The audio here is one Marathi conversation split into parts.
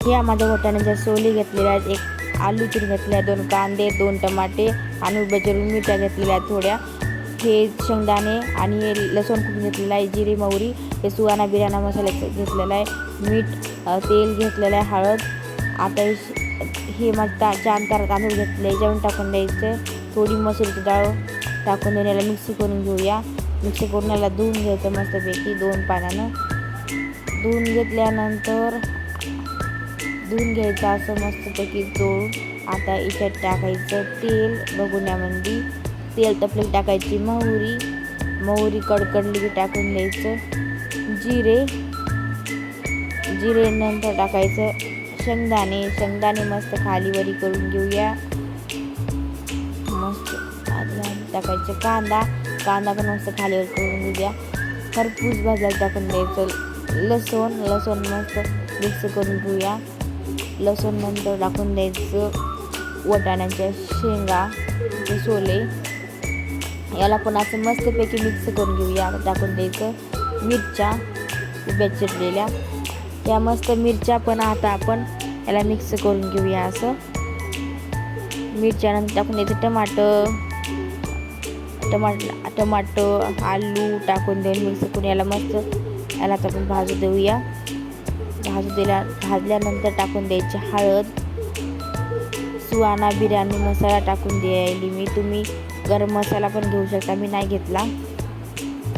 ह्या माझ्या वाटाण्याच्या सोली घेतलेल्या आहेत, एक आलू चिरून घेतल्या, 2 कांदे, 2 टमाटे आणि उभ्या चिरून मिरच्या घेतलेल्या आहेत थोड्या. हे शेंगदाणे आणि हे लसूण खूप घेतलेलं आहे, जिरे मोहरी, हे सुहाना बिर्याणी मसाला घेतलेला आहे, मीठ, तेल घेतलेलं आहे, हळद. आता हे मग छान तांदूळ घेतले जेवण टाकून द्यायचं, थोडी मसूरची डाळ टाकून देऊन याला मिक्स करून घेऊया. मिक्स करून याला धुवून घ्यायचं मस्तपैकी 2 पाण्यानं. धुवून घेतल्यानंतर धुवून घ्यायचं असं मस्तपैकी चोळून. आता याच्यात टाकायचं तेल, बघुन्यामध्ये तेल तपले टाकायची मोहरी कडकडली की टाकून द्यायचं जिरे नंतर टाकायचं शेंगदाणे मस्त खालीवरी करून घेऊया. मस्त टाकायचं कांदा पण मस्त खालीवर करून घेऊया. खरपूस भाजायला टाकून द्यायचं लसूण मस्त मिक्स करून घेऊया. लसूण नंतर टाकून द्यायचं वाटाण्याच्या शेंगा, सोले, याला पण असं मस्तपैकी मिक्स करून घेऊया. टाकून द्यायचं मिरच्या उभ्या चिरलेल्या, या मस्त मिरच्या पण आता आपण याला मिक्स करून घेऊया. असं मिरच्यानंतर टाकून द्यायचं टमाटर आलू टाकून देऊन मिक्स करून याला आता आपण भाजू देऊया. भाजल्यानंतर टाकून द्यायची हळद, सुहाना बिर्याणी मसाला टाकून द्यायली मी, तुम्ही गरम मसाला पण घेऊ शकता, मी नाही घेतला.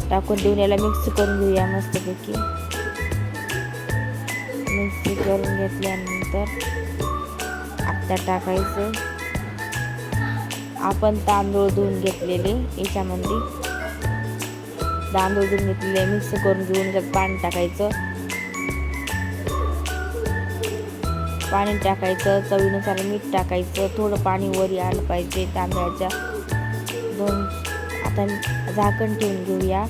टाकून देऊन याला मिक्स करून घेऊया मस्तपैकी. मिक्स करून घेतल्यानंतर आता टाकायचं आपण तांदूळ धुवून घेतलेले, याच्यामध्ये तांदूळ धुवून घेतलेले मिक्स करून घेऊन त्यात पाणी टाकायचं, चवीनुसार मीठ टाकायचं, थोडं पाणी वरी आलं पाहिजे तांदळाच्या. आता झाकण ठेवून घेऊया.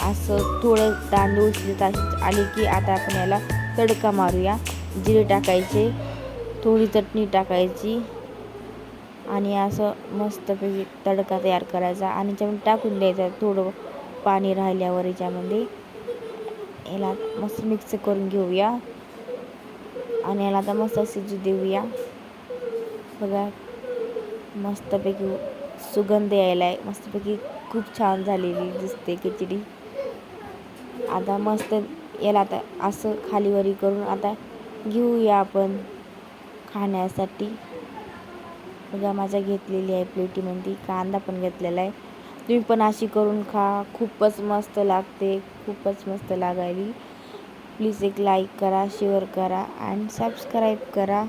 असं थोडं तांदूळ शिजत आले की आता आपण याला तडका मारूया. जिरे टाकायचे, थोडी चटणी टाकायची आणि असं मस्तपैकी तडका तयार करायचा आणि याच्यामध्ये टाकून द्यायचं थोडं पाणी राहिल्यावर. याच्यामध्ये याला मस्त मिक्स करून घेऊया आणि याला आता मस्त शिजू देऊया. बघा मस्तपैकी सुगंध यायला आहे, मस्तपैकी खूप छान झालेली दिसते खिचडी. आता मस्त याला आता असं खालीवरी करून आता घेऊया आपण खाण्यासाठी. बघा माझ्या घेतलेली आहे प्लेटीमध्ये, कांदा पण घेतलेला आहे. तुम्ही पण अशी करून खा, खूपच मस्त लागते, खूपच मस्त लागायली. प्लीज एक लाईक करा, शेअर करा आणि सबस्क्राईब करा.